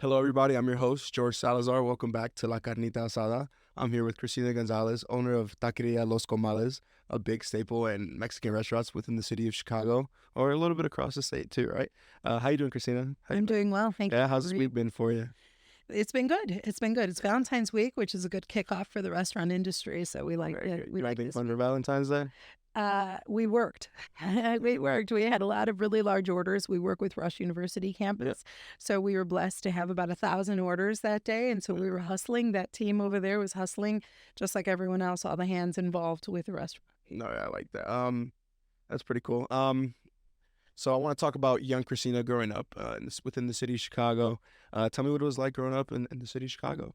Hello, everybody. I'm your host, George Salazar. Welcome back to La Carnita Asada. I'm here with Christina Gonzalez, owner of Taqueria Los Comales, a big staple in Mexican restaurants within the city of Chicago, or a little bit across the state too, right? How you doing, Christina? I'm doing well, thank Yeah, you. how's this week been for you? It's been good. It's been good. It's Valentine's week, which is a good kickoff for the restaurant industry. So we like Very it. good. We You like anything this fun for week. Valentine's Day? We worked. We worked. We had a lot of really large orders. We work with Rush University Yeah. campus, so we were blessed to have about 1,000 orders that day, and so we were hustling. That team over there was hustling, just like everyone else. All the hands involved with the restaurant. No, yeah, I like that. That's pretty cool. So I want to talk about young Christina growing up within the city of Chicago. Tell me what it was like growing up in the city of Chicago.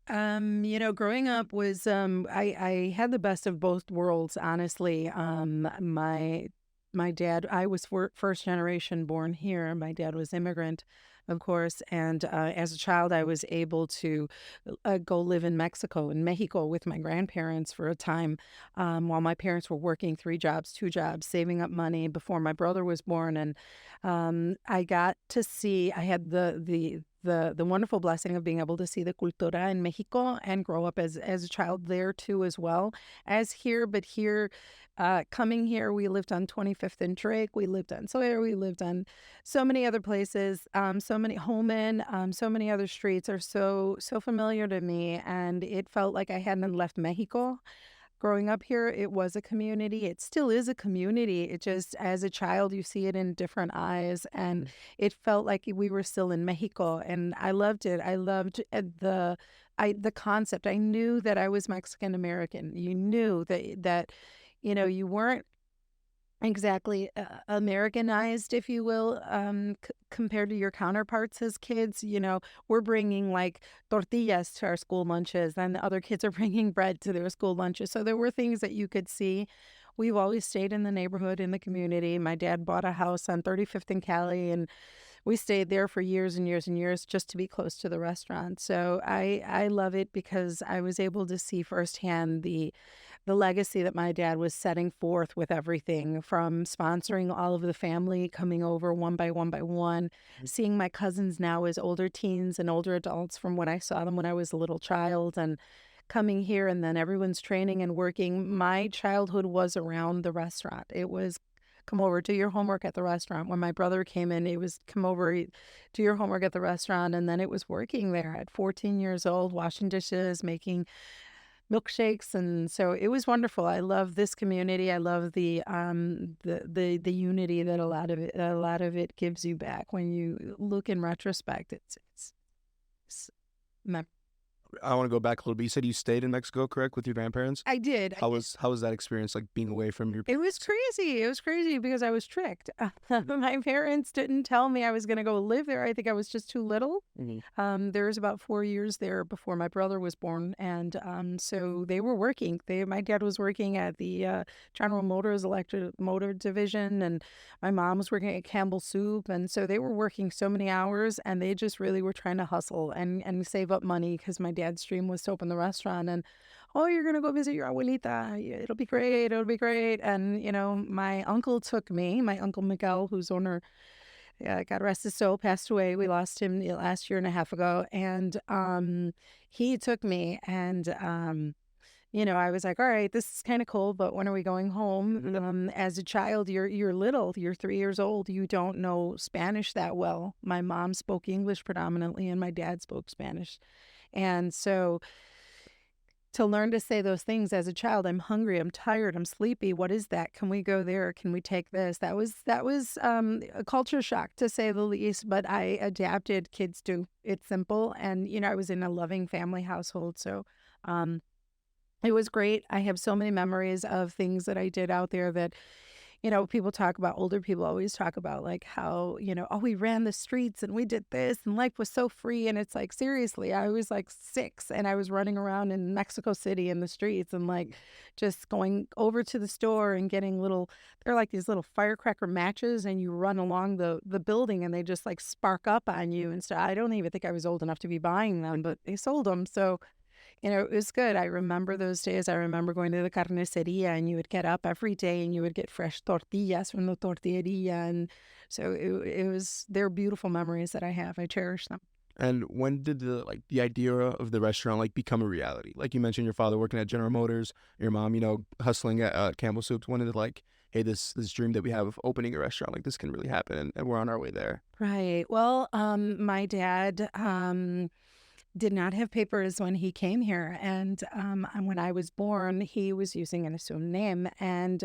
Growing up was I had the best of both worlds, honestly. My dad, I was first generation born here. My dad was immigrant, of course, and as a child, I was able to go live in Mexico with my grandparents for a time, while my parents were working 3 jobs, 2 jobs, saving up money before my brother was born, and I got to see. I had the wonderful blessing of being able to see the cultura in Mexico and grow up as a child there too, as well as here. But here, coming here, we lived on 25th and Drake, we lived on Sawyer, we lived on so many other places, so many Holman, so many other streets are so familiar to me, and it felt like I hadn't left Mexico. Growing up here, it was a community. It still is a community. It just, as a child, you see it in different eyes. And it felt like we were still in Mexico. And I loved it. I loved the concept. I knew that I was Mexican American. You knew that you weren't exactly Americanized, if you will, compared to your counterparts as kids. We're bringing like tortillas to our school lunches, and the other kids are bringing bread to their school lunches. So there were things that you could see. We've always stayed in the neighborhood, in the community. My dad bought a house on 35th and Cali, and we stayed there for years and years and years just to be close to the restaurant. So I love it because I was able to see firsthand the legacy that my dad was setting forth with everything from sponsoring all of the family coming over one by one, seeing my cousins now as older teens and older adults from when I saw them when I was a little child, and coming here, and then everyone's training and working. My childhood was around the restaurant. It was come over, do your homework at the restaurant. When my brother came in, it was come over, do your homework at the restaurant. And then it was working there at 14 years old, washing dishes, making milkshakes, and so it was wonderful. I love this community. I love the unity that a lot of it gives you back when you look in retrospect. It's I want to go back a little bit. You said you stayed in Mexico, correct, with your grandparents? I did. How was that experience like being away from your It was parents? crazy. It was crazy because I was tricked. My parents didn't tell me I was going to go live there. I think I was just too little. Hmm. There was about 4 years there before my brother was born, and so they were working. My dad was working at the General Motors electric motor division, and my mom was working at Campbell Soup, and so they were working so many hours, and they just really were trying to hustle and save up money because my dad's dream was to open the restaurant. And oh, you're gonna go visit your abuelita. It'll be great. It'll be great. And my uncle took me. My uncle Miguel, who's owner, God rest his soul, passed away. We lost him last year and a half ago, and he took me, and I was like, all right, this is kind of cool, but when are we going home? As a child, you're little, you're 3 years old, you don't know Spanish that well. My mom spoke English predominantly, and my dad spoke Spanish, and so to learn to say those things as a child, I'm hungry, I'm tired, I'm sleepy, what is that, can we go there, can we take this, that was a culture shock, to say the least, but I adapted. Kids do. It's simple, and I was in a loving family household, so um it was great. I have so many memories of things that I did out there that people talk about. Older people always talk about like how, oh, we ran the streets and we did this and life was so free. And it's like, seriously, I was like 6 and I was running around in Mexico City in the streets and like just going over to the store and getting they're like these little firecracker matches, and you run along the building and they just like spark up on you and stuff. I don't even think I was old enough to be buying them, but they sold them. So It was good. I remember those days. I remember going to the carniceria, and you would get up every day and you would get fresh tortillas from the tortilleria. And so they're beautiful memories that I have. I cherish them. And when did the idea of the restaurant like become a reality? Like you mentioned, your father working at General Motors, your mom, hustling at Campbell Soups. When did it like, hey, this dream that we have of opening a restaurant, like this can really happen, and we're on our way there. Right. Well, my dad, did not have papers when he came here. And when I was born, he was using an assumed name. And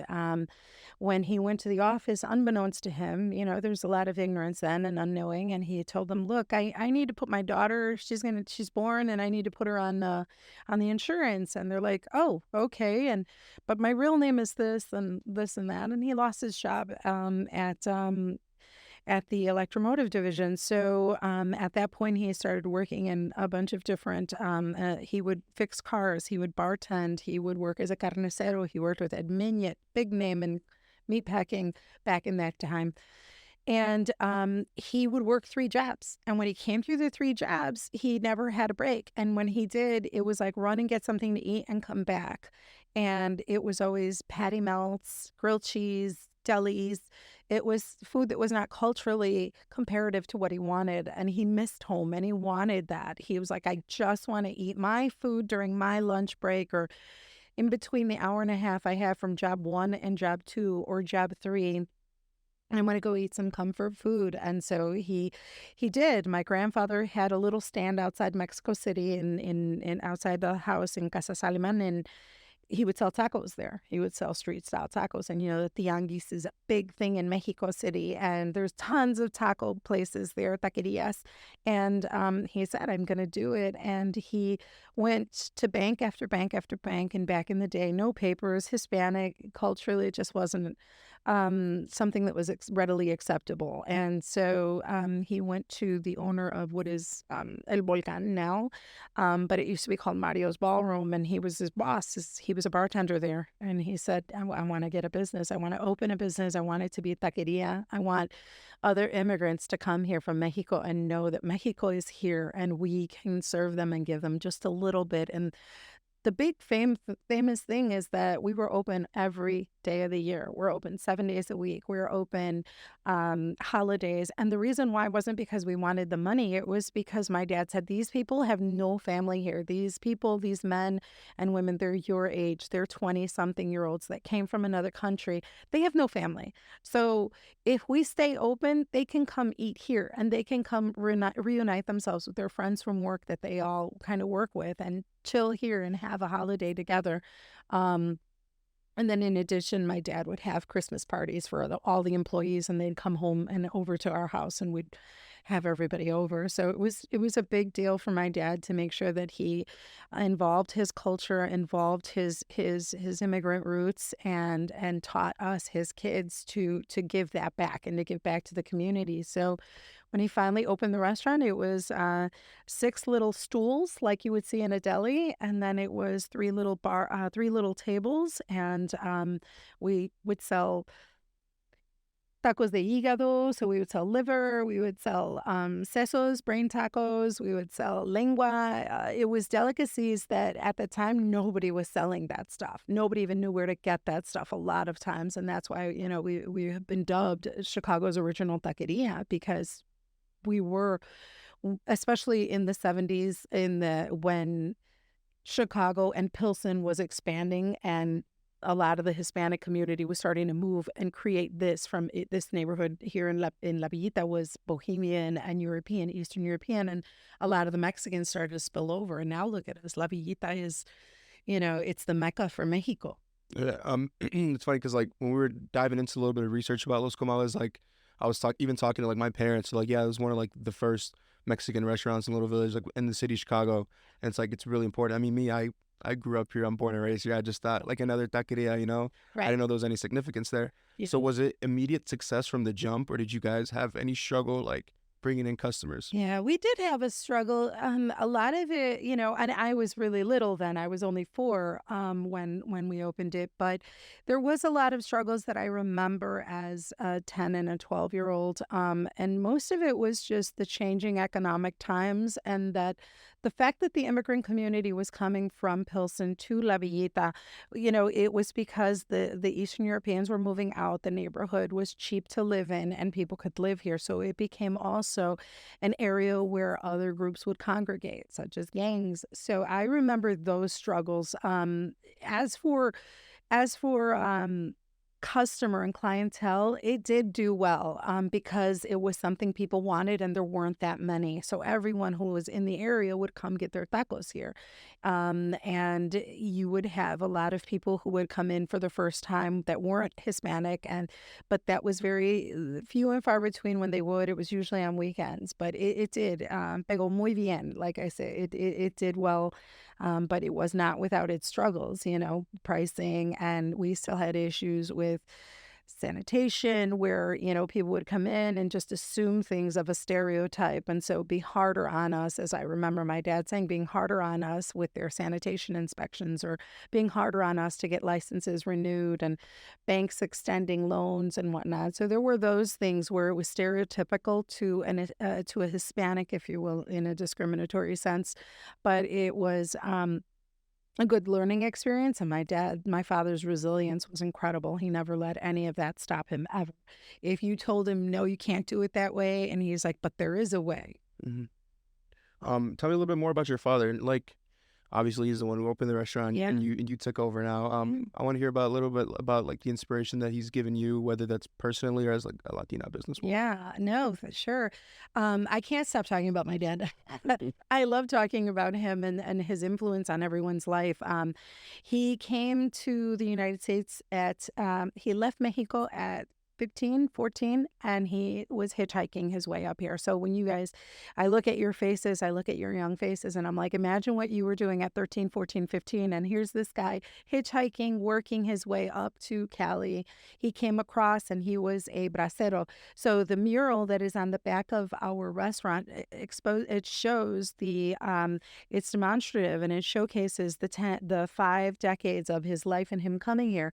when he went to the office, unbeknownst to him, there's a lot of ignorance then and unknowing. And he told them, "Look, I need to put my daughter. She's born, and I need to put her on the insurance." And they're like, "Oh, okay." But my real name is this and this and that. And he lost his job at the electromotive division. So at that point, he started working in a bunch of different. He would fix cars, he would bartend, he would work as a carnicero. He worked with Ed Minyet, big name in meatpacking back in that time. And he would work three jobs. And when he came through the three jobs, he never had a break. And when he did, it was like run and get something to eat and come back. And it was always patty melts, grilled cheese, delis. It was food that was not culturally comparative to what he wanted. And he missed home and he wanted that. He was like, "I just want to eat my food during my lunch break or in between the hour and a half I have from job one and job two or job three. I want to go eat some comfort food." And so he did. My grandfather had a little stand outside Mexico City in outside the house in Casa Saliman, and he would sell tacos there. He would sell street style tacos. And the tianguis is a big thing in Mexico City, and there's tons of taco places there, taquerias. And he said, "I'm going to do it." And he went to bank after bank after bank. And back in the day, no papers, Hispanic, culturally, it just wasn't something that was readily acceptable. And so he went to the owner of what is El Volcan now, but it used to be called Mario's Ballroom, and he was his boss. He was a bartender there, and he said, I want to get a business. I want to open a business. I want it to be a taqueria. I want other immigrants to come here from Mexico and know that Mexico is here, and we can serve them and give them just a little bit." And the big famous thing is that we were open every day of the year. We're open 7 days a week. We're open holidays. And the reason why wasn't because we wanted the money. It was because my dad said, "These people have no family here. These people, these men and women, they're your age. They're 20-something-year-olds that came from another country. They have no family. So if we stay open, they can come eat here and they can come reunite themselves with their friends from work that they all kind of work with and chill here and have a holiday together." Um, and then in addition, my dad would have Christmas parties for all the employees, and they'd come home and over to our house, and we'd have everybody over. So it was a big deal for my dad to make sure that he involved his culture, involved his immigrant roots, and taught us, his kids, to give that back and to give back to the community. So when he finally opened the restaurant, it was six little stools like you would see in a deli, and then it was three little tables, and we would sell tacos de hígado. So we would sell liver, we would sell sesos, brain tacos, we would sell lengua. It was delicacies that at the time nobody was selling that stuff. Nobody even knew where to get that stuff a lot of times, and that's why we have been dubbed Chicago's original taqueria, because we were, especially in the 70s, when Chicago and Pilsen was expanding, and a lot of the Hispanic community was starting to move and create this neighborhood here in La Villita was Bohemian and European, Eastern European, and a lot of the Mexicans started to spill over. And now look at us. La Villita is, it's the Mecca for Mexico. Yeah, it's funny because like when we were diving into a little bit of research about Los Comales, like I was even talking to like my parents, like yeah, it was one of like the first Mexican restaurants in a little village like in the city of Chicago, and it's like it's really important. I mean, I grew up here, I'm born and raised here. I just thought like another taqueria, I Right. didn't know there was any significance there. Yeah. So was it immediate success from the jump, or did you guys have any struggle like bringing in customers? Yeah, we did have a struggle. A lot of it, and I was really little then. I was only four when we opened it, but there was a lot of struggles that I remember as a 10 and a 12-year-old. And most of it was just the changing economic times, and that the fact that the immigrant community was coming from Pilsen to La Villita, it was because the Eastern Europeans were moving out. The neighborhood was cheap to live in and people could live here. So it became also an area where other groups would congregate, such as gangs. So I remember those struggles. As for customer and clientele, it did do well because it was something people wanted and there weren't that many. So everyone who was in the area would come get their tacos here. And you would have a lot of people who would come in for the first time that weren't Hispanic, but that was very few and far between when they would. It was usually on weekends, but it did pegó muy bien. Like I say, it did well. But it was not without its struggles, pricing, and we still had issues with sanitation where, people would come in and just assume things of a stereotype. And so be harder on us, as I remember my dad saying, being harder on us with their sanitation inspections or being harder on us to get licenses renewed and banks extending loans and whatnot. So there were those things where it was stereotypical to a Hispanic, if you will, in a discriminatory sense. But it was a good learning experience. And my father's resilience was incredible. He never let any of that stop him ever. If you told him, no, you can't do it that way, and he's like, but there is a way. Hmm. Tell me a little bit more about your father. Like, obviously, he's the one who opened the restaurant, Yeah. and you took over now. Mhm. I want to hear about a little bit about like the inspiration that he's given you, whether that's personally or as like a Latina businesswoman. Yeah, no, for sure. I can't stop talking about my dad. I love talking about him and his influence on everyone's life. He came to the United States he left Mexico at 15, 14, and he was hitchhiking his way up here. So when you guys, I look at your faces, I look at your young faces, and I'm like, imagine what you were doing at 13, 14, 15. And here's this guy hitchhiking, working his way up to Cali. He came across and he was a bracero. So the mural that is on the back of our restaurant it shows it's demonstrative and it showcases the 5 decades of his life and him coming here.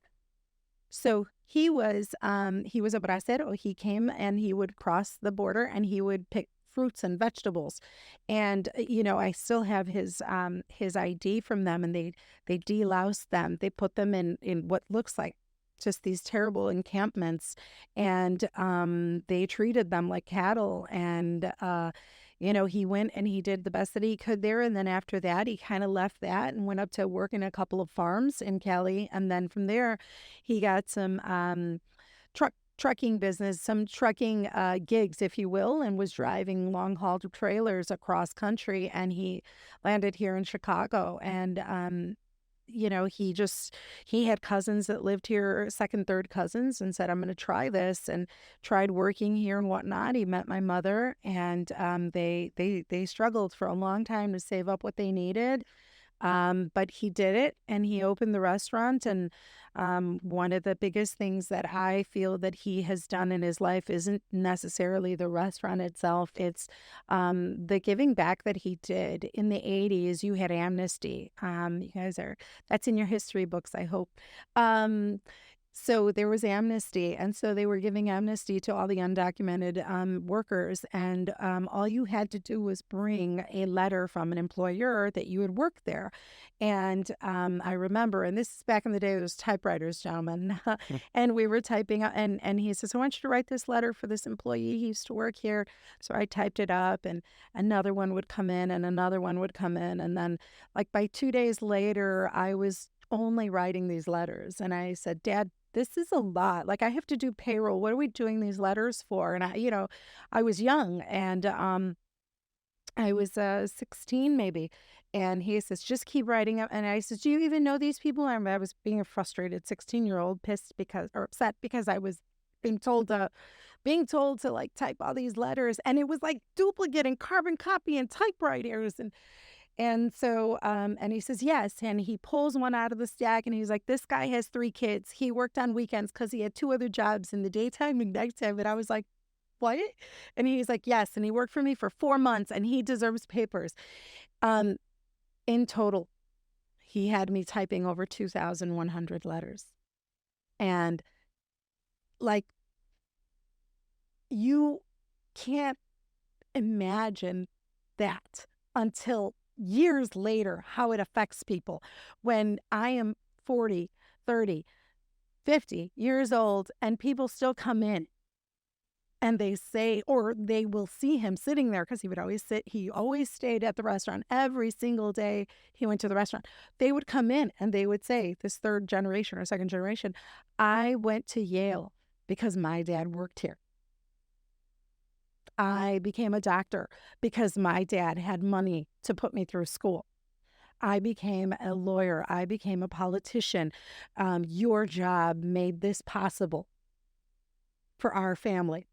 So he was a bracero. He came and he would cross the border and he would pick fruits and vegetables. And I still have his ID from them, and they deloused them. They put them in what looks like just these terrible encampments, and they treated them like cattle. And he went and he did the best that he could there. And then after that, he kind of left that and went up to work in a couple of farms in Cali. And then from there, he got some trucking business, some trucking gigs, if you will, and was driving long haul trailers across country. And he landed here in Chicago. And he had cousins that lived here, second, third cousins, and said, I'm going to try this, and tried working here and whatnot. He met my mother, and they struggled for a long time to save up what they needed. But he did it and he opened the restaurant. And one of the biggest things that I feel that he has done in his life isn't necessarily the restaurant itself. It's the giving back that he did. In the 80s, you had amnesty. That's in your history books, I hope. So there was amnesty, and so they were giving amnesty to all the undocumented workers, and all you had to do was bring a letter from an employer that you had worked there. And I remember, and this is back in the day, it was typewriters, gentlemen, and we were typing up, and he says, I want you to write this letter for this employee. He used to work here. So I typed it up, and another one would come in, and another one would come in. And then, like, by 2 days later, I was only writing these letters. And I said, Dad, this is a lot. Like, I have to do payroll. What are we doing these letters for? And I was young, and I was 16 maybe. And he says, just keep writing up. And I says, do you even know these people? And I was being a frustrated 16-year-old, pissed or upset because I was being told to like type all these letters, and it was like duplicate and carbon copy and typewriters. And so, and he says, yes. And he pulls one out of the stack and he's like, this guy has 3 kids. He worked on weekends because he had 2 other jobs in the daytime and nighttime. And I was like, what? And he's like, yes. And he worked for me for 4 months and he deserves papers. In total, he had me typing over 2,100 letters. And like, you can't imagine that until years later how it affects people when I am 40, 30, 50 years old and people still come in and they say, or they will see him sitting there because he would always sit. He always stayed at the restaurant every single day he went to the restaurant. They would come in and they would say, this third generation or second generation, I went to Yale because my dad worked here. I became a doctor because my dad had money to put me through school. I became a lawyer. I became a politician. Your job made this possible for our family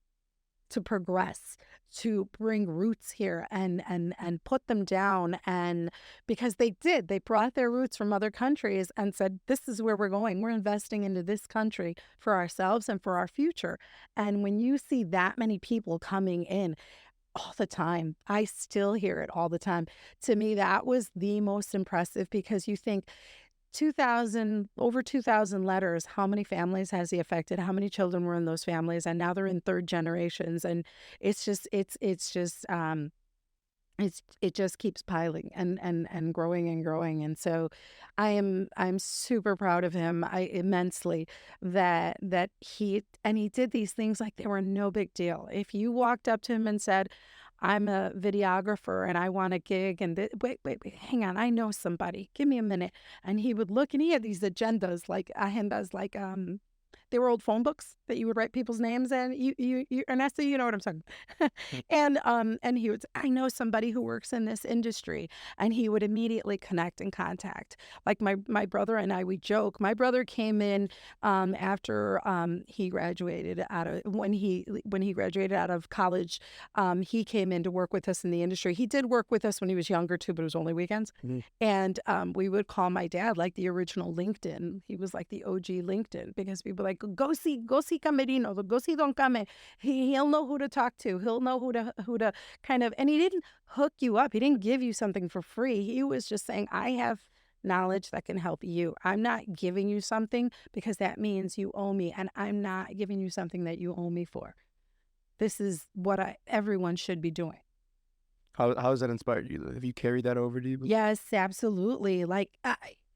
to progress, to bring roots here and put them down. And because they did, they brought their roots from other countries and said, this is where we're going. We're investing into this country for ourselves and for our future. And when you see that many people coming in all the time, I still hear it all the time. To me, that was the most impressive because you think, 2,000, over 2,000 letters. How many families has he affected? How many children were in those families? And now they're in third generations. And it's just, it just keeps piling and growing and growing. And so I'm super proud of him. Immensely that he did these things like they were no big deal. If you walked up to him and said, I'm a videographer and I want a gig and wait, hang on, I know somebody. Give me a minute. And he would look and he had these agendas like agendas like they were old phone books that you would write people's names in. You Ernesto, you know what I'm talking about. And he would say, I know somebody who works in this industry, and he would immediately connect and contact. Like my brother and I, we joke. My brother came in after he graduated out of when he graduated out of college. He came in to work with us in the industry. He did work with us when he was younger too, but it was only weekends. Mm-hmm. And we would call my dad like the original LinkedIn. He was like the OG LinkedIn because people like, go see Camerino, go see Don Came. He'll know who to talk to. He'll know who to kind of, and he didn't hook you up. He didn't give you something for free. He was just saying, I have knowledge that can help you. I'm not giving you something because that means you owe me, and I'm not giving you something that you owe me for. This is what everyone should be doing. How has that inspired you? Have you carried that over to you? Yes, absolutely. Like,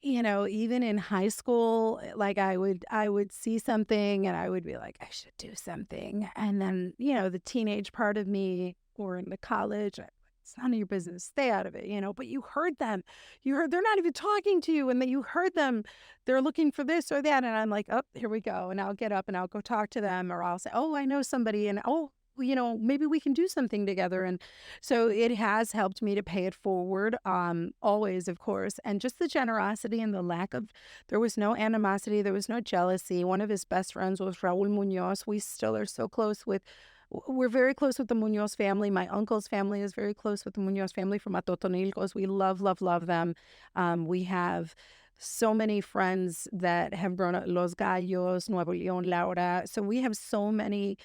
even in high school, like I would see something and I would be like, I should do something. And then, the teenage part of me or in the college, it's none of your business. Stay out of it, but you heard them. They're not even talking to you. And then you heard them. They're looking for this or that. And I'm like, oh, here we go. And I'll get up and I'll go talk to them, or I'll say, oh, I know somebody. And maybe we can do something together. And so it has helped me to pay it forward, always, of course. And just the generosity and the there was no animosity. There was no jealousy. One of his best friends was Raul Munoz. We still are so close we're very close with the Munoz family. My uncle's family is very close with the Munoz family from Atotonilcos. We love, love, love them. We have so many friends that have grown up, Los Gallos, Nuevo León, Laura. So we have so many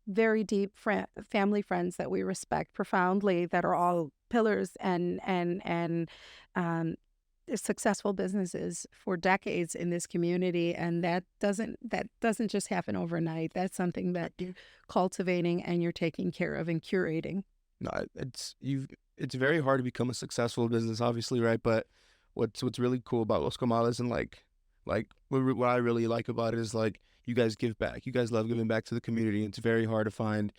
very deep family friends that we respect profoundly, that are all pillars and successful businesses for decades in this community. And that doesn't just happen overnight. That's something that you're cultivating and you're taking care of and curating. No, it's very hard to become a successful business, obviously, right? But what's really cool about Los Comales and like what I really like about it is like, you guys give back. You guys love giving back to the community. It's very hard to find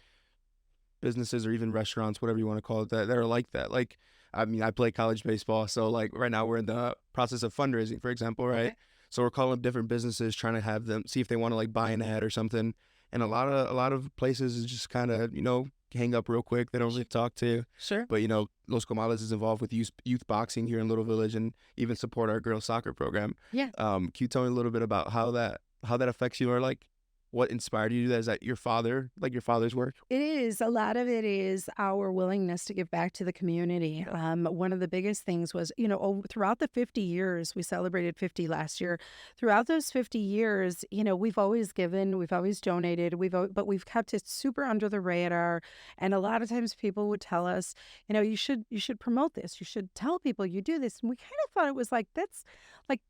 businesses or even restaurants, whatever you want to call it, that are like that. Like, I mean, I play college baseball, so like right now we're in the process of fundraising, for example, right? Okay. So we're calling up different businesses, trying to have them see if they want to like buy an ad or something. And a lot of places is just kind of, hang up real quick. They don't really talk to you. Sure. But, Los Comales is involved with youth boxing here in Little Village, and even support our girls soccer program. Yeah. Can you tell me a little bit about how that affects you, or like what inspired you to do that? Is that your father's work? It is. A lot of it is our willingness to give back to the community. One of the biggest things was, throughout the 50 years, we celebrated 50 last year. Throughout those 50 years, we've always given, we've always donated, but we've kept it super under the radar. And a lot of times people would tell us, you should promote this. You should tell people you do this. And we kind of thought it was like, that's like,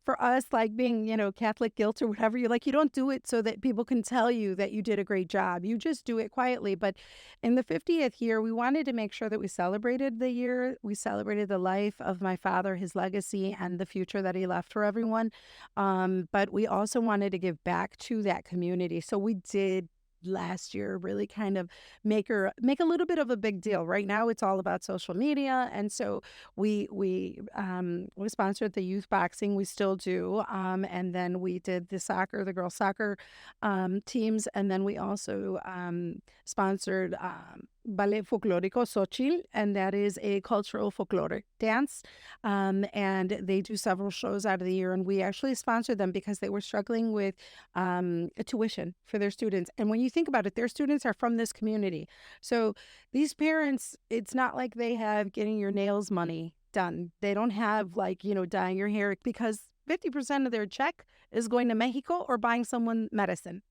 for us, like being, Catholic guilt or whatever, you don't do it so that people can tell you that you did a great job. You just do it quietly. But in the 50th year, we wanted to make sure that we celebrated the year. We celebrated the life of my father, his legacy, and the future that he left for everyone. But we also wanted to give back to that community. So we did last year really kind of make a little bit of a big deal. Right now it's all about social media, and so we sponsored the youth boxing. We still do, and then we did the girls soccer teams, and then we also sponsored ballet folklorico Xochitl, and that is a cultural folkloric dance, and they do several shows out of the year, and we actually sponsored them because they were struggling with tuition for their students. And when you think about it, their students are from this community. So these parents, it's not like they have getting your nails money done. They don't have dyeing your hair, because 50% of their check is going to Mexico or buying someone medicine.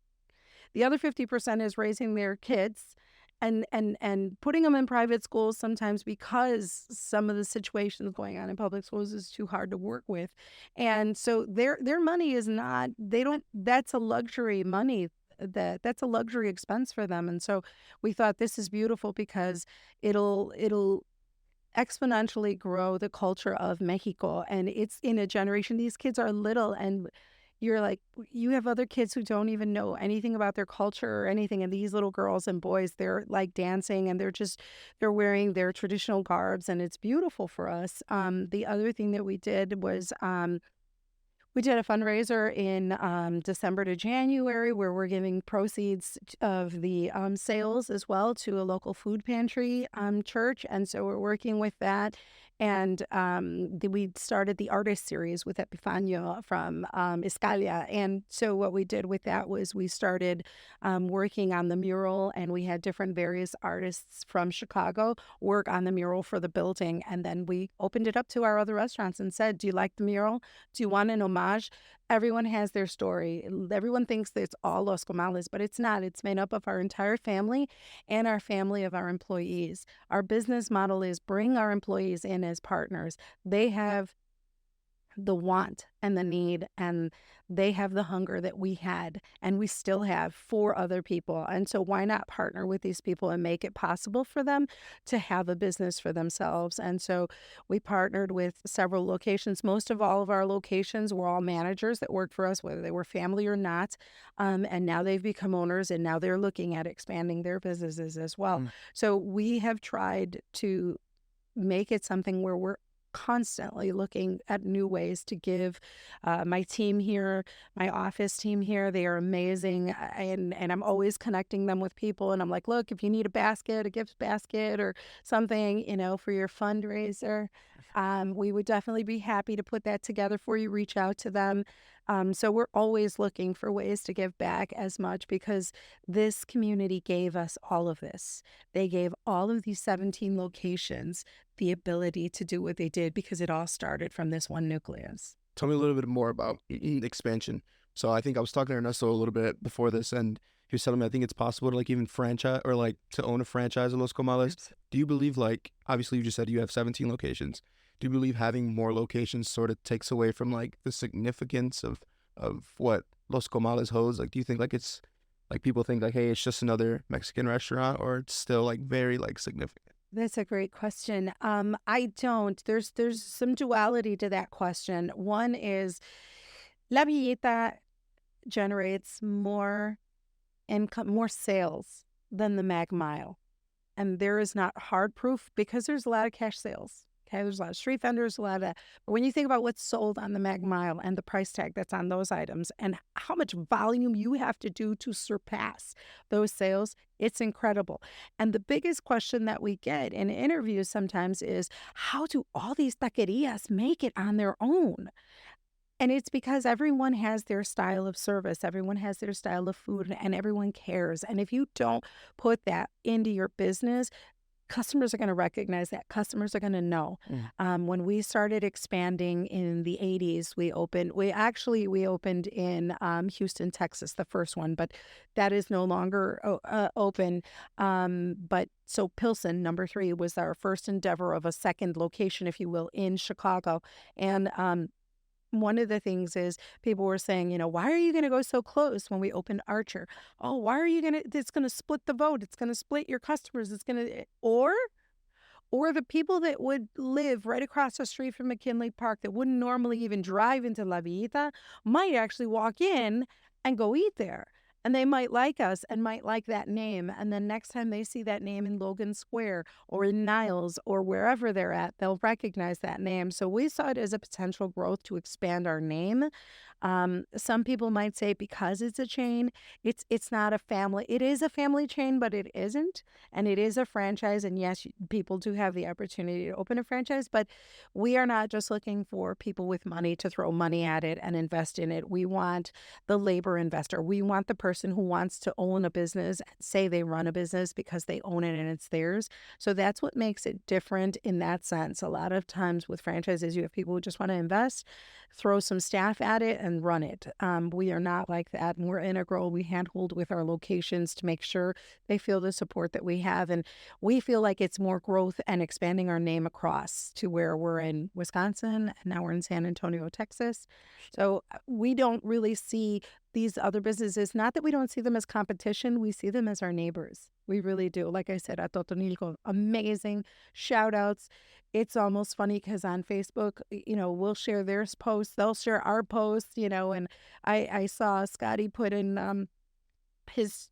The other 50% is raising their kids and putting them in private schools sometimes because some of the situations going on in public schools is too hard to work with. And so their money is not, they don't, that's a luxury money, that's a luxury expense for them. And so we thought this is beautiful because it'll exponentially grow the culture of Mexico. And it's in a generation, these kids are little, and you're like, you have other kids who don't even know anything about their culture or anything. And these little girls and boys, they're like dancing, and they're wearing their traditional garbs, and it's beautiful for us. The other thing that we did was, we did a fundraiser in December to January, where we're giving proceeds of the sales as well to a local food pantry church. And so we're working with that. And we started the artist series with Epifanio from Escalia. And so what we did with that was we started working on the mural, and we had different various artists from Chicago work on the mural for the building. And then we opened it up to our other restaurants and said, do you like the mural? Do you want an homage? Everyone has their story. Everyone thinks that it's all Los Comales, but it's not. It's made up of our entire family and our family of our employees. Our business model is bring our employees in as partners. They have the want and the need, and they have the hunger that we had and we still have for other people. And so why not partner with these people and make it possible for them to have a business for themselves? And so we partnered with several locations. Most of all of our locations were all managers that worked for us, whether they were family or not, and now they've become owners, and now they're looking at expanding their businesses as well. So we have tried to make it something where we're constantly looking at new ways to give my team here, my office team here. They are amazing. And I'm always connecting them with people. And I'm like, look, if you need a gift basket or something, for your fundraiser, we would definitely be happy to put that together for you. Reach out to them. So we're always looking for ways to give back as much, because this community gave us all of this. They gave all of these 17 locations the ability to do what they did, because it all started from this one nucleus. Tell me a little bit more about expansion. So I think I was talking to Ernesto a little bit before this, and he was telling me I think it's possible to even franchise, or to own a franchise of Los Comales. Do you believe, obviously you just said you have 17 locations. Do you believe having more locations sort of takes away from the significance of what Los Comales holds? Do you think it's people think hey, it's just another Mexican restaurant, or it's still very significant? That's a great question. I don't. There's some duality to that question. One is La Villita generates more income, more sales than the Mag Mile. And there is not hard proof, because there's a lot of cash sales. Okay, there's a lot of street vendors, a lot of that. But when you think about what's sold on the Mag Mile and the price tag that's on those items and how much volume you have to do to surpass those sales, it's incredible. And the biggest question that we get in interviews sometimes is, how do all these taquerias make it on their own? And it's because everyone has their style of service, everyone has their style of food, and everyone cares. And if you don't put that into your business, customers are going to recognize that. Customers are going to know. When we started expanding in the 80s, we opened in Houston, Texas, the first one, but that is no longer open. But so Pilsen, number 3, was our first endeavor of a second location, if you will, in Chicago. And One of the things is people were saying, why are you going to go so close when we opened Archer? Oh, why are you going to, it's going to split the vote. It's going to split your customers. It's going to, or the people that would live right across the street from McKinley Park that wouldn't normally even drive into La Villita might actually walk in and go eat there. And they might like us and might like that name. And then next time they see that name in Logan Square or in Niles or wherever they're at, they'll recognize that name. So we saw it as a potential growth to expand our name. Some people might say because it's a chain, it's not a family. It is a family chain, but it isn't. And it is a franchise. And yes, people do have the opportunity to open a franchise, but we are not just looking for people with money to throw money at it and invest in it. We want the labor investor. We want the person who wants to own a business, say they run a business because they own it and it's theirs. So that's what makes it different in that sense. A lot of times with franchises, you have people who just want to invest, throw some staff at it and run it. We are not like that. And we're integral. We handhold with our locations to make sure they feel the support that we have. And we feel like it's more growth and expanding our name across to where we're in Wisconsin and now we're in San Antonio, Texas. So we don't really see these other businesses, not that we don't see them as competition, we see them as our neighbors. We really do. Like I said, at Totonilco, amazing shout outs. It's almost funny because on Facebook, we'll share their posts, they'll share our posts, and I saw Scotty put in his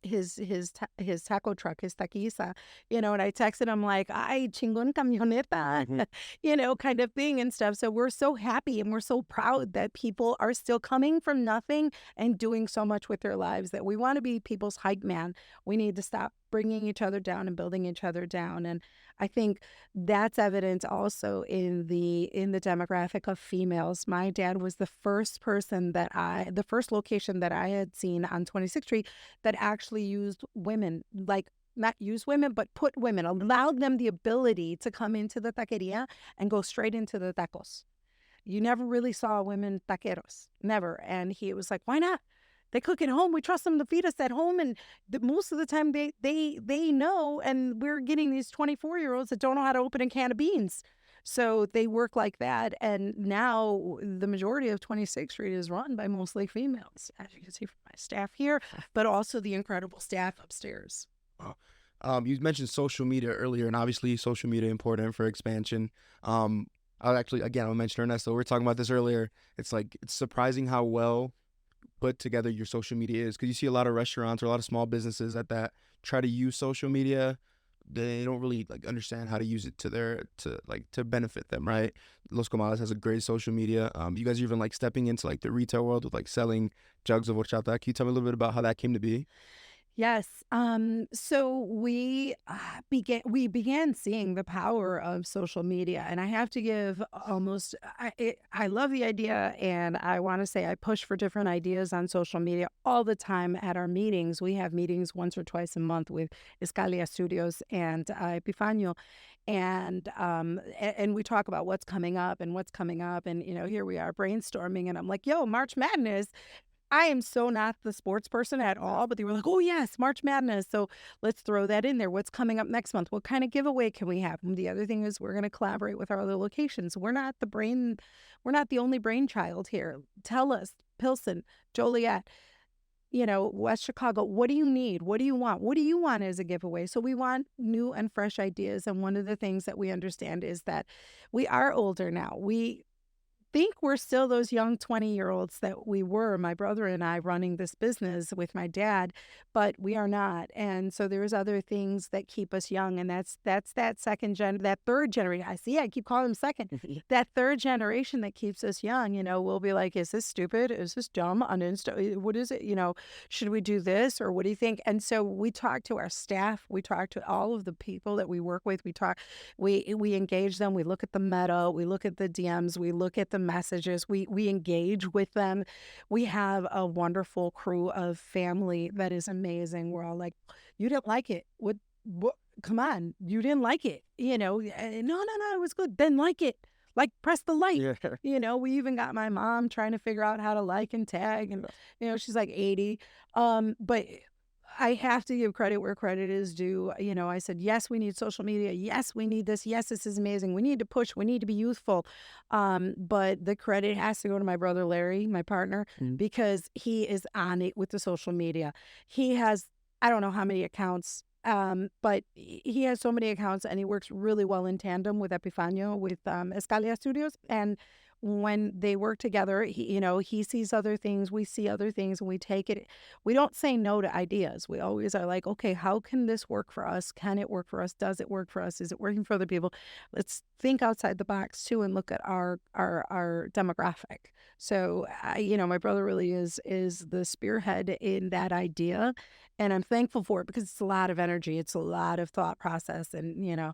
taco truck, his taquiza, and I texted him like, "Ay, chingon camioneta," kind of thing and stuff. So we're so happy and we're so proud that people are still coming from nothing and doing so much with their lives, that we want to be people's hype man. We need to stop bringing each other down and building each other down. And I think that's evident also in the demographic of females. My dad was the first location that I had seen on 26th Street that actually used women, like not use women, but put women, allowed them the ability to come into the taqueria and go straight into the tacos. You never really saw women taqueros, never. And he was like, why not? They cook at home. We trust them to feed us at home. And most of the time they know. And we're getting these 24-year-olds that don't know how to open a can of beans. So they work like that. And now the majority of 26th Street is run by mostly females, as you can see from my staff here, but also the incredible staff upstairs. You mentioned social media earlier, and obviously social media important for expansion. I'll mention Ernesto. We were talking about this earlier. It's surprising how well put together your social media is, because you see a lot of restaurants or a lot of small businesses that try to use social media. They don't really understand how to use it to benefit them, right? Los Comales has a great social media. You guys are even stepping into the retail world with selling jugs of horchata. Can you tell me a little bit about how that came to be? Yes. So we began seeing the power of social media, and I have to give I love the idea, and I want to say I push for different ideas on social media all the time at our meetings. We have meetings once or twice a month with Escalia Studios and Epifanio, and we talk about what's coming up, and here we are brainstorming, and I'm like, yo, March Madness. I am so not the sports person at all, but they were like, oh, yes, March Madness. So let's throw that in there. What's coming up next month? What kind of giveaway can we have? And the other thing is we're going to collaborate with our other locations. We're not the only brainchild here. Tell us, Pilsen, Joliet, West Chicago, what do you need? What do you want? What do you want as a giveaway? So we want new and fresh ideas. And one of the things that we understand is that we are older now. We think we're still those young 20-year-olds that we were, my brother and I, running this business with my dad, but we are not. And so there's other things that keep us young, and that's that that third generation. I keep calling them second. That third generation that keeps us young. We'll be like, is this stupid? Is this dumb? What is it? Should we do this, or what do you think? And so we talk to our staff, we talk to all of the people that we work with, we engage them, we look at the meta, we look at the DMs, we look at the messages, we engage with them. We have a wonderful crew of family that is amazing. We're all like, you didn't like it, what come on, you didn't like it, no, it was good, then like it, press the like. Yeah. We even got my mom trying to figure out how to like and tag, and she's like 80, but I have to give credit where credit is due. You know, I said, yes, we need social media. Yes, we need this. Yes, this is amazing. We need to push. We need to be youthful. But the credit has to go to my brother Larry, my partner, Mhm. because he is on it with the social media. He has, I don't know how many accounts, but he has so many accounts, and he works really well in tandem with Epifanio, with Escalia Studios. And when they work together, he, you know, he sees other things, we see other things, and we take it. We don't say no to ideas. We always are like, okay, how can this work for us? Can it work for us? Does it work for us? Is it working for other people? Let's think outside the box too and look at our demographic. So, you know, my brother really is the spearhead in that idea, and I'm thankful for it because it's a lot of energy, it's a lot of thought process, and you know,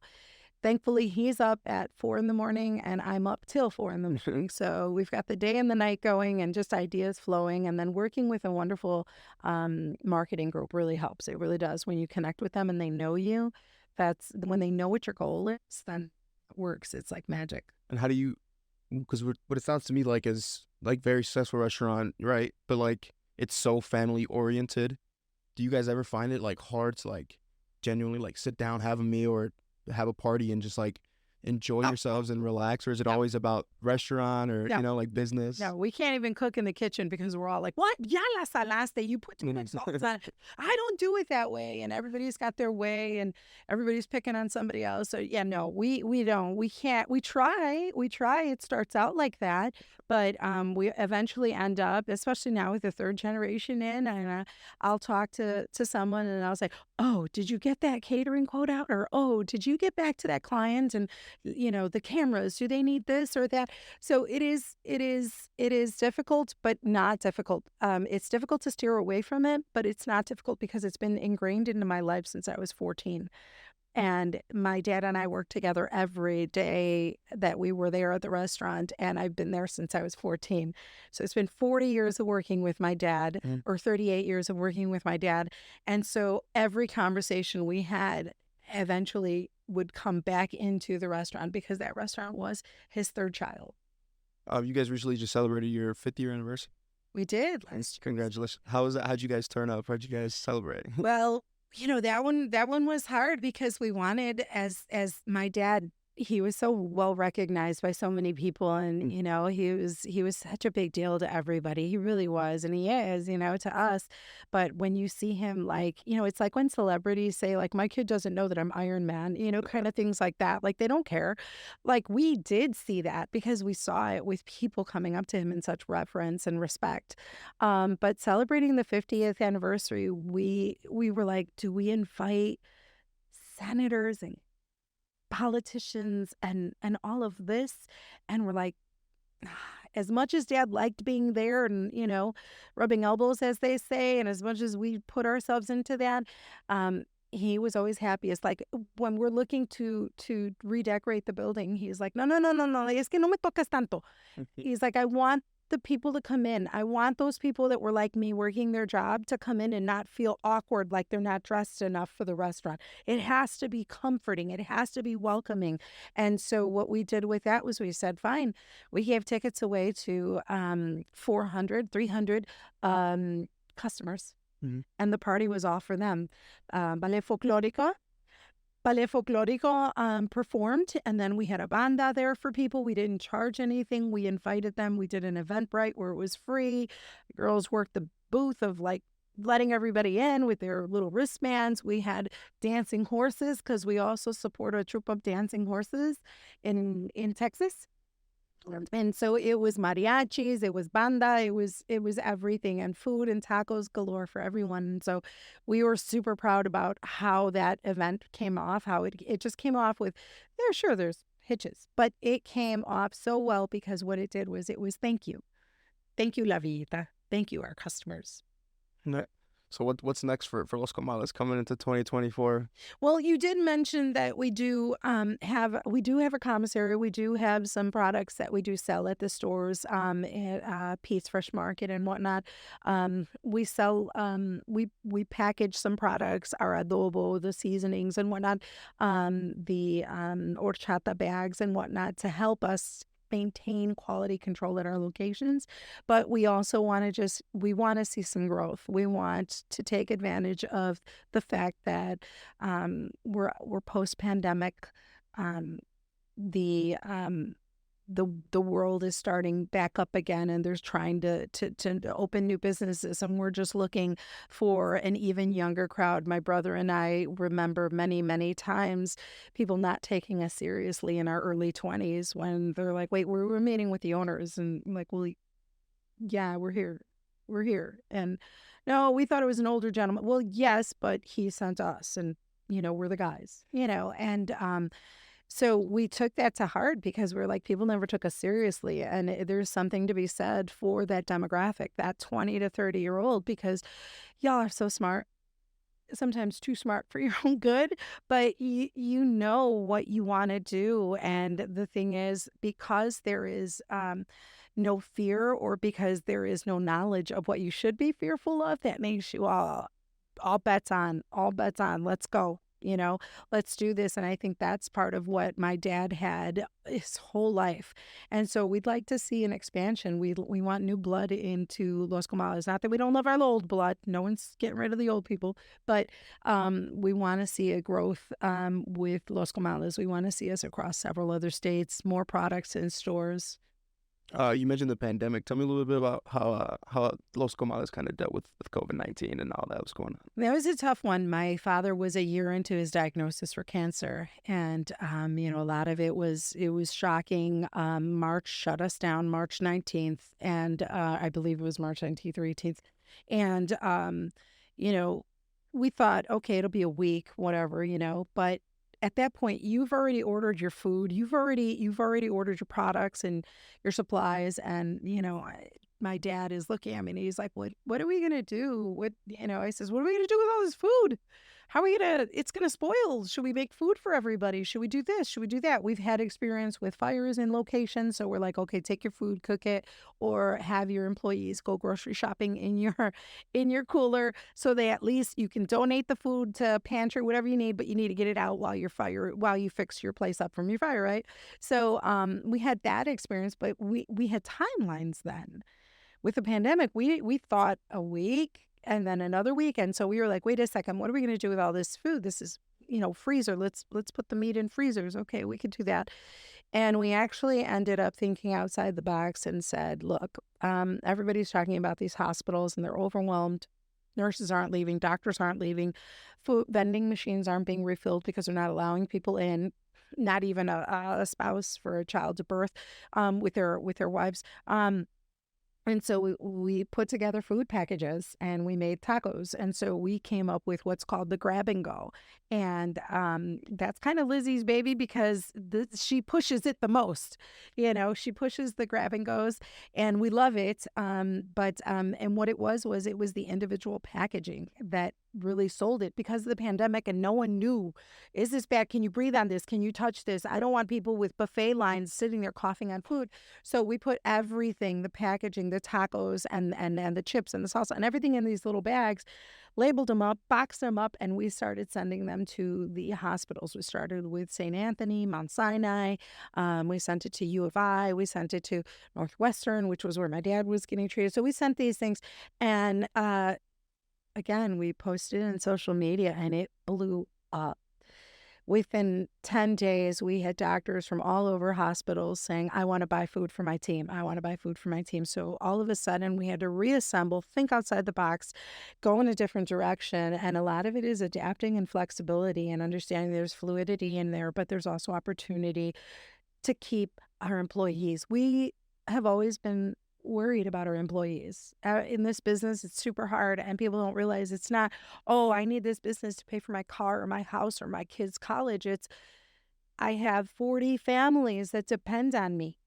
thankfully, he's up at 4 in the morning and I'm up till 4 in the morning. So we've got the day and the night going and just ideas flowing. And then working with a wonderful marketing group really helps. It really does. When you connect with them and they know you, that's when they know what your goal is, then it works. It's like magic. And how do you? Because what it sounds to me like is like very successful restaurant, right? But like it's so family oriented. Do you guys ever find it like hard to like genuinely like sit down, have a meal, or have a party and just like enjoy No, yourselves and relax, or is it no, always about restaurant or no. like business? No, we can't even cook in the kitchen because we're all like, "What? Ya la salaste? You put too much salt on it." I don't do it that way, and everybody's got their way, and everybody's picking on somebody else. So yeah, no, we don't. We can't. We try. We try. It starts out like that, but we eventually end up, especially now with the third generation in, and I'll talk to someone, and I'll say, "Oh, did you get that catering quote out?" Or, "Oh, did you get back to that client?" And you know, the cameras. Do they need this or that? So it is difficult, but not difficult. It's difficult to steer away from it, but it's not difficult because it's been ingrained into my life since I was 14. And my dad and I worked together every day that we were there at the restaurant, and I've been there since I was 14. So it's been 40 years of working with my dad, Mhm. or 38 years of working with my dad. And so every conversation we had eventually would come back into the restaurant because that restaurant was his third child. You guys recently just celebrated your 50th year anniversary. We did last year. Congratulations. How was that? How'd you guys turn up? How'd you guys celebrate? Well, you know, that one was hard because we wanted, as my dad, he was so well recognized by so many people, and you know, he was such a big deal to everybody. He really was, and he is, you know, to us. But when you see him, like, you know, it's like when celebrities say like, my kid doesn't know that I'm Iron Man, you know, kind of things like that. Like, they don't care. Like, we did see that because we saw it with people coming up to him in such reverence and respect. But celebrating the 50th anniversary, we were like, do we invite senators and politicians and all of this? And we're like, as much as dad liked being there and, you know, rubbing elbows, as they say, and as much as we put ourselves into that, he was always happy. It's like when we're looking to redecorate the building, he's like, no, no, no, no, no, es que no me tocas tanto. He's like, I want the people to come in. I want those people that were like me working their job to come in and not feel awkward, like they're not dressed enough for the restaurant. It has to be comforting. It has to be welcoming. And so what we did with that was we said, fine, we gave tickets away to 400, 300 customers. Mhm. And the party was all for them. Ballet Folklorico. Ballet Folklorico performed, and then we had a banda there for people. We didn't charge anything. We invited them. We did an Eventbrite where it was free. Girls worked the booth of like letting everybody in with their little wristbands. We had dancing horses because we also support a troupe of dancing horses in Texas. And so it was mariachis, it was banda, it was everything, and food and tacos galore for everyone. And so we were super proud about how that event came off, how it just came off with, there's hitches, but it came off so well because what it did was it was thank you. Thank you, La Villita. Thank you, our customers. Ne- So what's next for Los Comales coming into 2024? Well, you did mention that we do have a commissary. We do have some products that we do sell at the stores, at Pete's Fresh Market and whatnot. We sell we package some products, our adobo, the seasonings and whatnot, the horchata bags and whatnot to help us maintain quality control at our locations, but we also want to we want to see some growth. We want to take advantage of the fact that we're post pandemic. Um, the the world is starting back up again, and there's trying to open new businesses, and we're just looking for an even younger crowd. My brother and I remember many times people not taking us seriously in our early 20s when they're like, wait, we're meeting with the owners, and I'm like, well, yeah, we're here, and no, we thought it was an older gentleman. Well, yes, but he sent us, and we're the guys, and so we took that to heart because we're like, people never took us seriously. And there's something to be said for that demographic, that 20 to 30-year-old, because y'all are so smart, sometimes too smart for your own good, but you know what you want to do. And the thing is, because there is no fear, or because there is no knowledge of what you should be fearful of, that makes you all bets on, let's go, let's do this. And I think that's part of what my dad had his whole life. And so we'd like to see an expansion. We want new blood into Los Comales. Not that we don't love our old blood. No one's getting rid of the old people, but we want to see a growth with Los Comales. We want to see us across several other states, more products in stores. You mentioned the pandemic. Tell me a little bit about how Los Comales kind of dealt with COVID-19 and all that was going on. That was a tough one. My father was a year into his diagnosis for cancer, and a lot of it was shocking. March shut us down, March 19th, and I believe it was March 19th or 18th, and you know, we thought, okay, it'll be a week, whatever, but at that point, you've already ordered your food, you've already ordered your products and your supplies, and my dad is looking at me and he's like, what are we gonna do? I says, what are we gonna do with all this food? How are we gonna, it's gonna spoil. Should we make food for everybody? Should we do this? Should we do that? We've had experience with fires in locations. So we're like, okay, take your food, cook it, or have your employees go grocery shopping in your cooler, so they at least you can donate the food to pantry, whatever you need, but you need to get it out while you fix your place up from your fire, right? So we had that experience, but we had timelines then. With the pandemic, we thought a week and then another week, and so we were like, wait a second, what are we going to do with all this food? This is freezer. Let's put the meat in freezers. Okay, we could do that. And we actually ended up thinking outside the box and said, look, everybody's talking about these hospitals and they're overwhelmed. Nurses aren't leaving, doctors aren't leaving, food vending machines aren't being refilled because they're not allowing people in, not even a spouse for a child to birth with their wives. And so we put together food packages and we made tacos. And so we came up with what's called the grab and go. And that's kind of Lizzie's baby because she pushes it the most. She pushes the grab and goes, and we love it. And what it was it was the individual packaging that really sold it because of the pandemic, and no one knew, is this bad? Can you breathe on this? Can you touch this? I don't want people with buffet lines sitting there coughing on food. So we put everything, the packaging, the tacos and the chips and the salsa and everything in these little bags, labeled them up, boxed them up, and we started sending them to the hospitals. We started with St. Anthony, Mount Sinai. We sent it to U of I. We sent it to Northwestern, which was where my dad was getting treated. So we sent these things, and again, we posted in social media and it blew up. Within 10 days, we had doctors from all over hospitals saying, I want to buy food for my team. I want to buy food for my team. So all of a sudden, we had to reassemble, think outside the box, go in a different direction. And a lot of it is adapting and flexibility and understanding there's fluidity in there, but there's also opportunity to keep our employees. We have always been worried about our employees. In this business, it's super hard, and people don't realize it's not, oh, I need this business to pay for my car or my house or my kids' college. It's, I have 40 families that depend on me.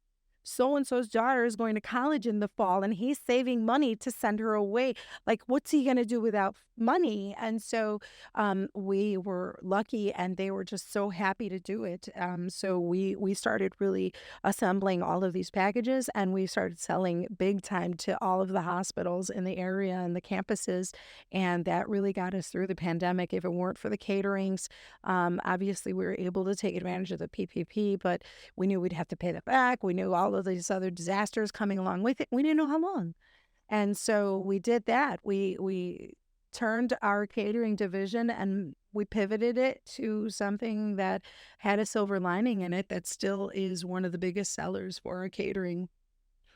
so and so's daughter is going to college in the fall and he's saving money to send her away. Like, what's he going to do without money? And so we were lucky and they were just so happy to do it. So we started really assembling all of these packages and we started selling big time to all of the hospitals in the area and the campuses. And that really got us through the pandemic. If it weren't for the caterings, obviously we were able to take advantage of the PPP, but we knew we'd have to pay that back. We knew all of these other disasters coming along with it. We didn't know how long. And so we did that. We turned our catering division and we pivoted it to something that had a silver lining in it that still is one of the biggest sellers for our catering.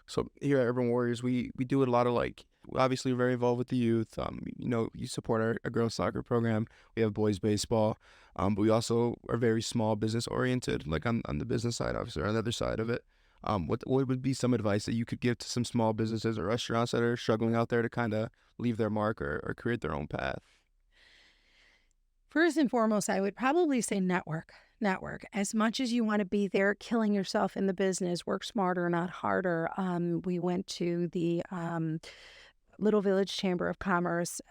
So here at Urban Warriors, we do a lot of like, obviously we're very involved with the youth. You support our girls soccer program. We have boys baseball, but we also are very small business oriented, like on the business side, obviously, or on the other side of it. What would be some advice that you could give to some small businesses or restaurants that are struggling out there to kind of leave their mark or create their own path? First and foremost, I would probably say network. Network. As much as you want to be there killing yourself in the business, work smarter, not harder. We went to the Little Village Chamber of Commerce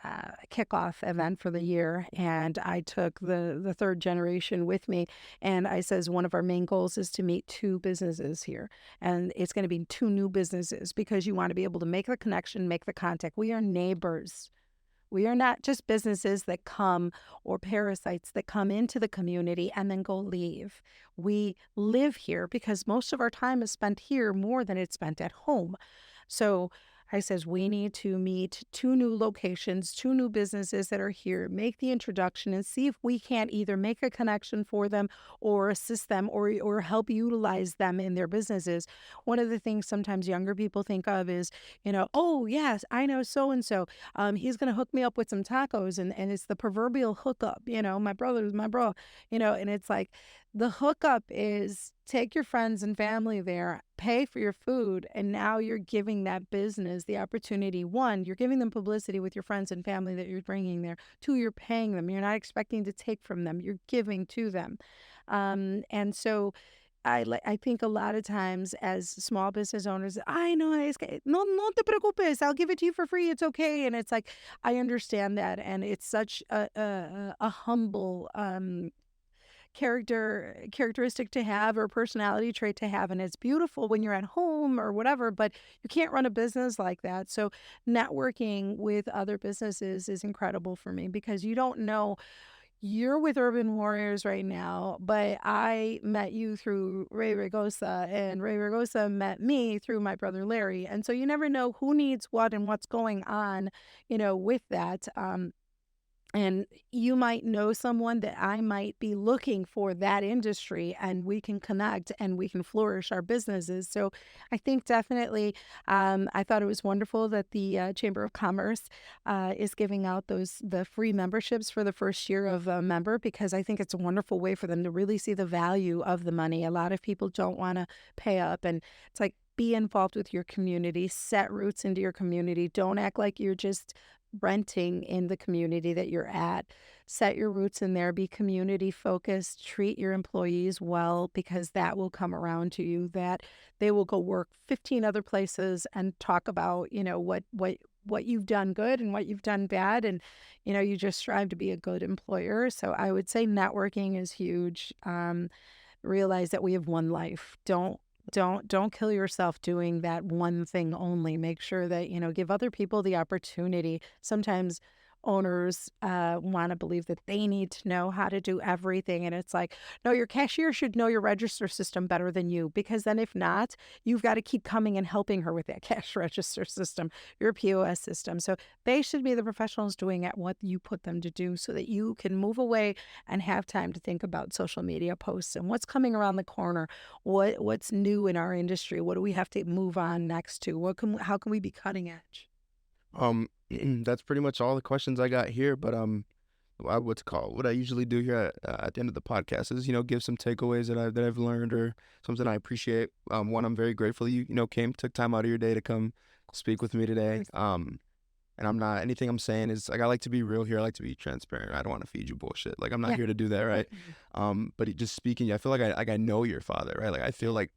kickoff event for the year, and I took the third generation with me. And I says one of our main goals is to meet two businesses here, and it's going to be two new businesses because you want to be able to make the connection, make the contact. We are neighbors. We are not just businesses that come or parasites that come into the community and then go leave. We live here because most of our time is spent here more than it's spent at home. So I says we need to meet two new locations, two new businesses that are here, make the introduction and see if we can't either make a connection for them or assist them or help utilize them in their businesses. One of the things sometimes younger people think of is, oh yes, I know so and so. He's gonna hook me up with some tacos and it's the proverbial hookup, my brother's my bro, and it's like the hookup is take your friends and family there, pay for your food, and now you're giving that business the opportunity. One, you're giving them publicity with your friends and family that you're bringing there. Two, you're paying them. You're not expecting to take from them. You're giving to them. And so I think a lot of times as small business owners, I know, no te preocupes, I'll give it to you for free. It's okay. And it's like, I understand that. And it's such a humble, characteristic to have or personality trait to have, and it's beautiful when you're at home or whatever, but you can't run a business like that. So networking with other businesses is incredible for me because you don't know. You're with Urban Warriors right now, but I met you through Ray Ragosa, and Ray Ragosa met me through my brother Larry. And so you never know who needs what and what's going on, with that. And you might know someone that I might be looking for that industry, and we can connect and we can flourish our businesses. So I think definitely, I thought it was wonderful that the Chamber of Commerce is giving out the free memberships for the first year of a member, because I think it's a wonderful way for them to really see the value of the money. A lot of people don't want to pay up, and it's like, be involved with your community, set roots into your community. Don't act like you're just renting in the community that you're at. Set your roots in there, be community focused, treat your employees well, because that will come around to you, that they will go work 15 other places and talk about, what you've done good and what you've done bad. And, you just strive to be a good employer. So I would say networking is huge. Realize that we have one life. Don't kill yourself doing that one thing only. Make sure that, give other people the opportunity. Sometimes owners want to believe that they need to know how to do everything. And it's like, no, your cashier should know your register system better than you, because then if not, you've got to keep coming and helping her with that cash register system, your POS system. So they should be the professionals doing at what you put them to do, so that you can move away and have time to think about social media posts and what's coming around the corner, what's new in our industry, what do we have to move on next to, how can we be cutting edge? That's pretty much all the questions I got here. But what I usually do here at the end of the podcast is give some takeaways that I've learned or something I appreciate. One, I'm very grateful you took time out of your day to come speak with me today. And I'm not, anything I'm saying is like, I like to be real here. I like to be transparent. I don't want to feed you bullshit. Like, I'm not Yeah. here to do that, right? But just speaking, I feel like I know your father, right? Like, I feel like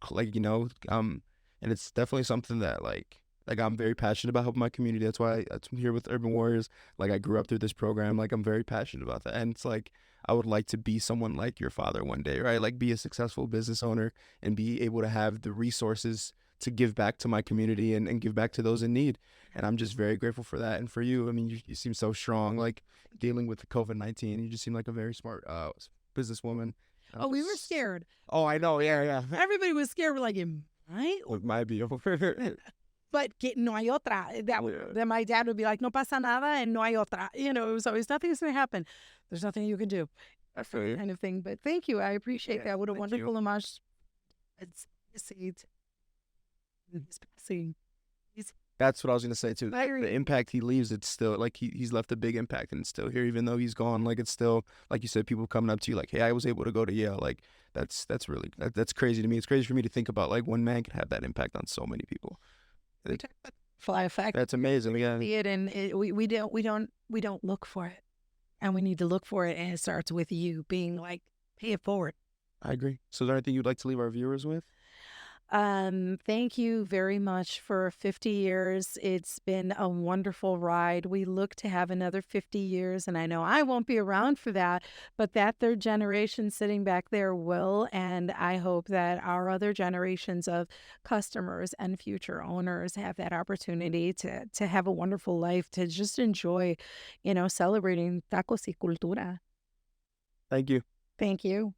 and it's definitely something that like I'm very passionate about helping my community. I'm here with Urban Warriors. Like I grew up through this program. Like I'm very passionate about that, and it's like I would like to be someone like your father one day, right? Like be a successful business owner and be able to have the resources to give back to my community and give back to those in need. And I'm just very grateful for that. And for you, I mean, you seem so strong, like dealing with the COVID-19. You just seem like a very smart businesswoman. Oh, we were scared. Oh, I know. Yeah, yeah. Everybody was scared. We're like, it might, It might be over. but que no hay otra. Then my dad would be like, no pasa nada and no hay otra. You know, it was always nothing's going to happen. There's nothing you can do. I feel you. Kind of thing. But thank you. I appreciate that. What a Thank wonderful you. homage. It's his passing. That's what I was gonna say too. Very- The impact he leaves, it's still like he's left a big impact, and it's still here, even though he's gone. Like it's still like you said, people coming up to you like, "Hey, I was able to go to Yale." Like that's crazy to me. It's crazy for me to think about like one man can have that impact on so many people. Like, Fly effect. that's amazing. Yeah, See it, and we don't look for it, and we need to look for it, and it starts with you being like, pay it forward. I agree. So, is there anything you'd like to leave our viewers with? Thank you very much for 50 years. It's been a wonderful ride. We look to have another 50 years, and I know I won't be around for that, but that third generation sitting back there will. And I hope that our other generations of customers and future owners have that opportunity to have a wonderful life, to just enjoy, celebrating tacos y cultura. Thank you. Thank you.